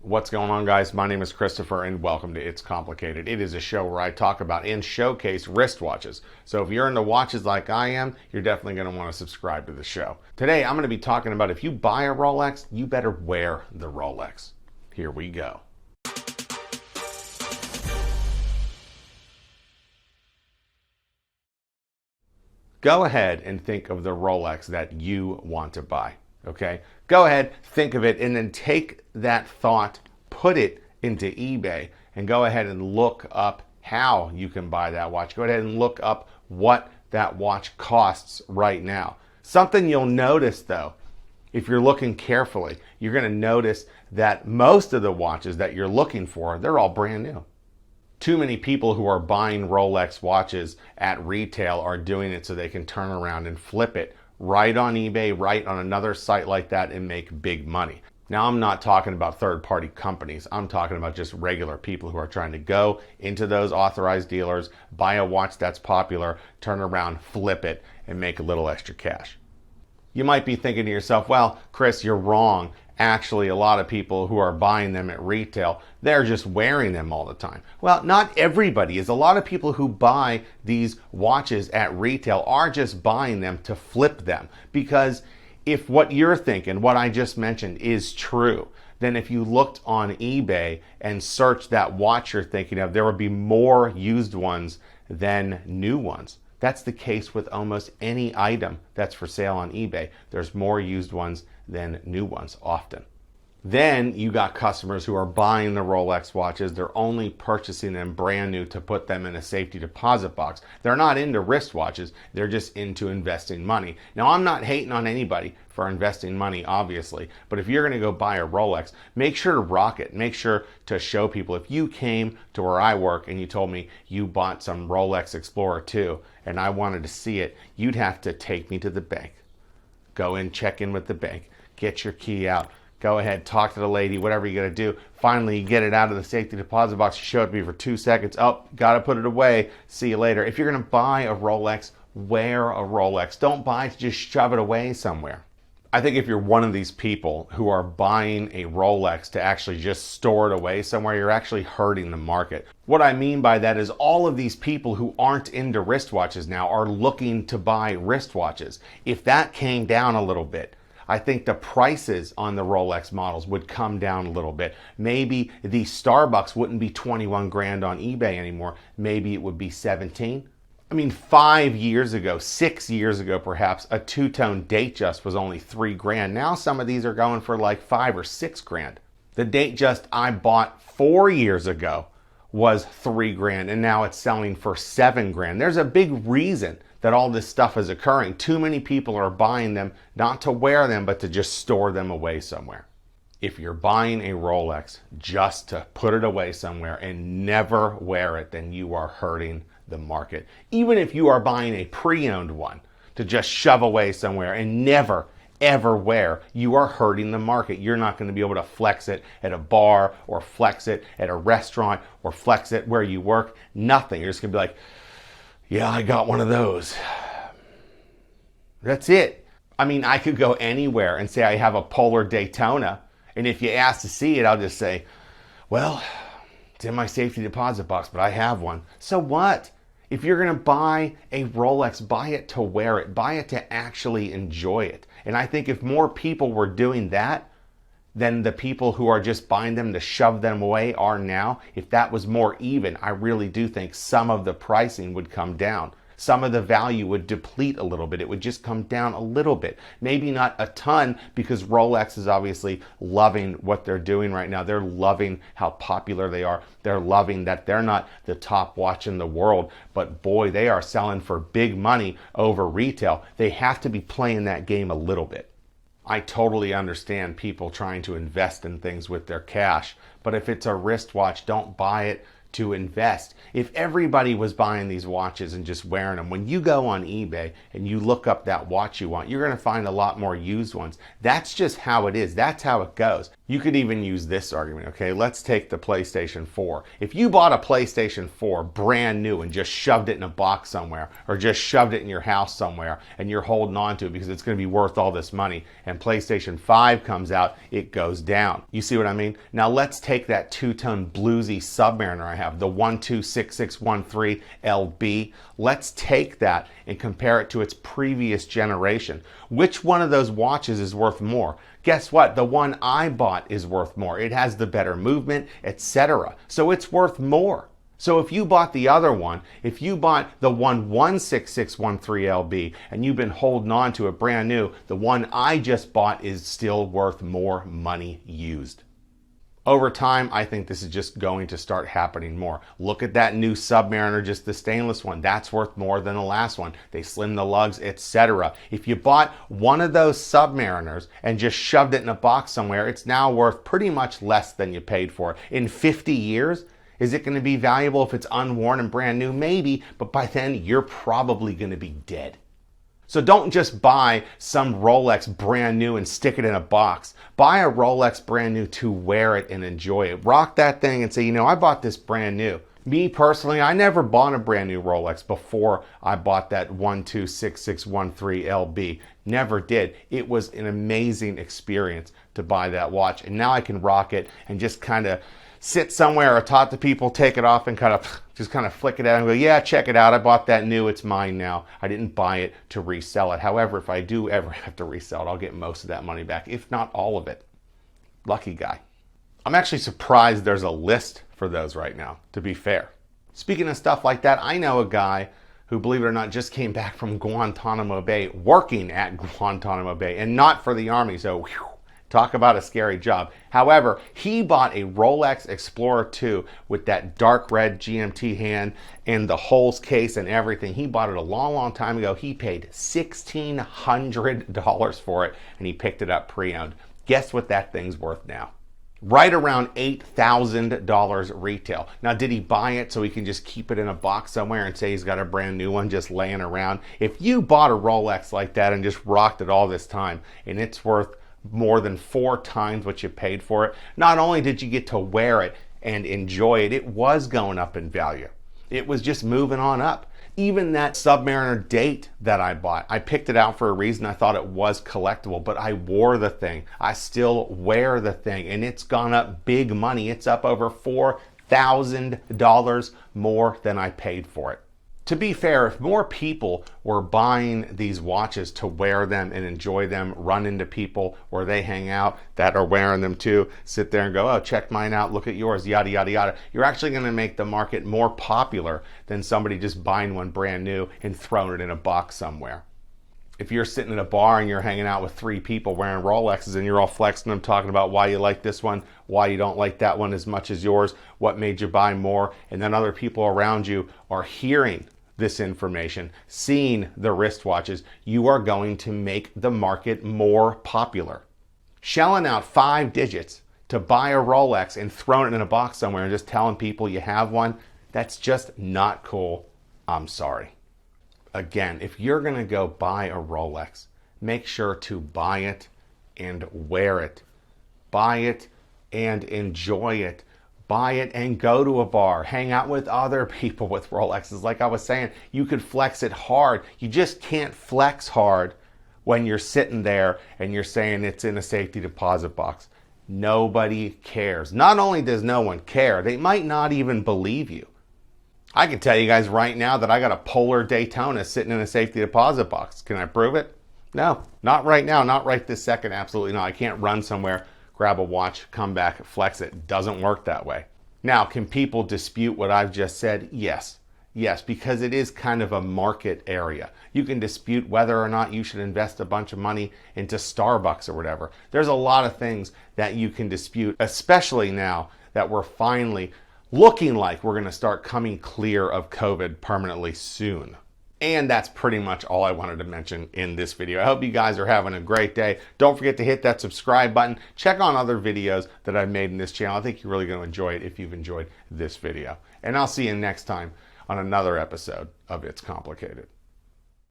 What's going on, guys? My name is Christopher and welcome to It's Complicated. It is a show where I talk about and showcase wristwatches. So if you're into watches like I am, you're definitely going to want to subscribe to the show. Today, I'm going to be talking about if you buy a Rolex, you better wear the Rolex. Here we go. Go ahead and think of the Rolex that you want to buy. Okay, go ahead, think of it, and then take that thought, put it into eBay, and go ahead and look up how you can buy that watch. Go ahead and look up what that watch costs right now. Something you'll notice though, if you're looking carefully, you're going to notice that most of the watches that you're looking for, they're all brand new. Too many people who are buying Rolex watches at retail are doing it so they can turn around and flip it right on eBay, right on another site like that, and make big money. Now, I'm not talking about third-party companies. I'm talking about just regular people who are trying to go into those authorized dealers, buy a watch that's popular, turn around, flip it, and make a little extra cash. You might be thinking to yourself, well, Chris, you're wrong. Actually, a lot of people who are buying them at retail, they're just wearing them all the time. Well, not everybody is. A lot of people who buy these watches at retail are just buying them to flip them. Because if what you're thinking, what I just mentioned, is true, then if you looked on eBay and searched that watch you're thinking of, there would be more used ones than new ones. That's the case with almost any item that's for sale on eBay. There's more used ones than new ones often. Then you got customers who are buying the Rolex watches. They're only purchasing them brand new to put them in a safety deposit box. They're not into wristwatches. They're just into investing money. Now, I'm not hating on anybody for investing money, obviously, but if you're going to go buy a Rolex, make sure to rock it. Make sure to show people. If you came to where I work and you told me you bought some Rolex Explorer 2 and I wanted to see it, you'd have to take me to the bank. Go in, check in with the bank, get your key out. Go ahead, talk to the lady, whatever you got to do. Finally, you get it out of the safety deposit box. You show it to me for 2 seconds. Oh, got to put it away. See you later. If you're going to buy a Rolex, wear a Rolex. Don't buy it to just shove it away somewhere. I think if you're one of these people who are buying a Rolex to actually just store it away somewhere, you're actually hurting the market. What I mean by that is all of these people who aren't into wristwatches now are looking to buy wristwatches. If that came down a little bit, I think the prices on the Rolex models would come down a little bit. Maybe the Starbucks wouldn't be 21 grand on eBay anymore. Maybe it would be 17. I mean, 5 years ago, 6 years ago perhaps, a two-tone Datejust was only 3 grand. Now some of these are going for like 5 or 6 grand. The Datejust I bought 4 years ago was 3 grand, and now it's selling for 7 grand. There's a big reason that all this stuff is occurring. Too many people are buying them not to wear them, but to just store them away somewhere. If you're buying a Rolex just to put it away somewhere and never wear it, then you are hurting the market. Even if you are buying a pre-owned one to just shove away somewhere and never ever wear, you are hurting the market. You're not going to be able to flex it at a bar or flex it at a restaurant or flex it where you work. Nothing. You're just going to be like, yeah, I got one of those. That's it. I mean, I could go anywhere and say I have a Polar Daytona, and if you ask to see it, I'll just say, well, it's in my safety deposit box, but I have one. So what? If you're going to buy a Rolex, buy it to wear it. Buy it to actually enjoy it. And I think if more people were doing that than the people who are just buying them to shove them away are now, if that was more even, I really do think some of the pricing would come down. Some of the value would deplete a little bit. It would just come down a little bit. Maybe not a ton, because Rolex is obviously loving what they're doing right now. They're loving how popular they are. They're loving that they're not the top watch in the world, but boy, they are selling for big money over retail. They have to be playing that game a little bit. I totally understand people trying to invest in things with their cash, but if it's a wristwatch, don't buy it to invest. If everybody was buying these watches and just wearing them, when you go on eBay and you look up that watch you want, you're going to find a lot more used ones. That's just how it is. That's how it goes. You could even use this argument, okay? Let's take the PlayStation 4. If you bought a PlayStation 4 brand new and just shoved it in a box somewhere, or just shoved it in your house somewhere, and you're holding on to it because it's going to be worth all this money, and PlayStation 5 comes out, it goes down. You see what I mean? Now let's take that two-tone bluesy Submariner I have, the 126613 LB. Let's take that and compare it to its previous generation. Which one of those watches is worth more? Guess what? The one I bought is worth more. It has the better movement, etc. So it's worth more. So if you bought the other one, if you bought the 16613LB and you've been holding on to it brand new, the one I just bought is still worth more money used. Over time, I think this is just going to start happening more. Look at that new Submariner, just the stainless one. That's worth more than the last one. They slimmed the lugs, etc. If you bought one of those Submariners and just shoved it in a box somewhere, it's now worth pretty much less than you paid for it. In 50 years, is it going to be valuable if it's unworn and brand new? Maybe, but by then you're probably going to be dead. So don't just buy some Rolex brand new and stick it in a box. Buy a Rolex brand new to wear it and enjoy it. Rock that thing and say, you know, I bought this brand new. Me personally, I never bought a brand new Rolex before I bought that 126613 LB. Never did. It was an amazing experience to buy that watch. And now I can rock it and just kind of sit somewhere or talk to people, take it off and kind of flick it out and go, yeah, check it out. I bought that new. It's mine now. I didn't buy it to resell it. However, if I do ever have to resell it, I'll get most of that money back, if not all of it. Lucky guy. I'm actually surprised there's a list for those right now, to be fair. Speaking of stuff like that, I know a guy who, believe it or not, just came back from Guantanamo Bay, working at Guantanamo Bay, and not for the Army. So, whew, talk about a scary job. However, he bought a Rolex Explorer 2 with that dark red GMT hand and the holes case and everything. He bought it a long, long time ago. He paid $1,600 for it, and he picked it up pre-owned. Guess what that thing's worth now? Right around $8,000 retail. Now, did he buy it so he can just keep it in a box somewhere and say he's got a brand new one just laying around? If you bought a Rolex like that and just rocked it all this time, and it's worth more than 4 times what you paid for it, not only did you get to wear it and enjoy it, it was going up in value. It was just moving on up. Even that Submariner date that I bought, I picked it out for a reason. I thought it was collectible, but I wore the thing. I still wear the thing, and it's gone up big money. It's up over $4,000 more than I paid for it. To be fair, if more people were buying these watches to wear them and enjoy them, run into people where they hang out that are wearing them too, sit there and go, oh, check mine out, look at yours, yada, yada, yada, you're actually going to make the market more popular than somebody just buying one brand new and throwing it in a box somewhere. If you're sitting in a bar and you're hanging out with 3 people wearing Rolexes and you're all flexing them, talking about why you like this one, why you don't like that one as much as yours, what made you buy more, and then other people around you are hearing this information, seeing the wristwatches, you are going to make the market more popular. Shelling out 5 digits to buy a Rolex and throwing it in a box somewhere and just telling people you have one, that's just not cool. I'm sorry. Again, if you're going to go buy a Rolex, make sure to buy it and wear it. Buy it and enjoy it. Buy it and go to a bar. Hang out with other people with Rolexes. Like I was saying, you could flex it hard. You just can't flex hard when you're sitting there and you're saying it's in a safety deposit box. Nobody cares. Not only does no one care, they might not even believe you. I can tell you guys right now that I got a Polar Daytona sitting in a safety deposit box. Can I prove it? No, not right now, not right this second, absolutely not. I can't run somewhere, grab a watch, come back, flex it. It doesn't work that way. Now, can people dispute what I've just said? Yes. Yes, because it is kind of a market area. You can dispute whether or not you should invest a bunch of money into Starbucks or whatever. There's a lot of things that you can dispute, especially now that we're finally looking like we're going to start coming clear of COVID permanently soon. And that's pretty much all I wanted to mention in this video. I hope you guys are having a great day. Don't forget to hit that subscribe button. Check on other videos that I've made in this channel. I think you're really going to enjoy it if you've enjoyed this video. And I'll see you next time on another episode of It's Complicated.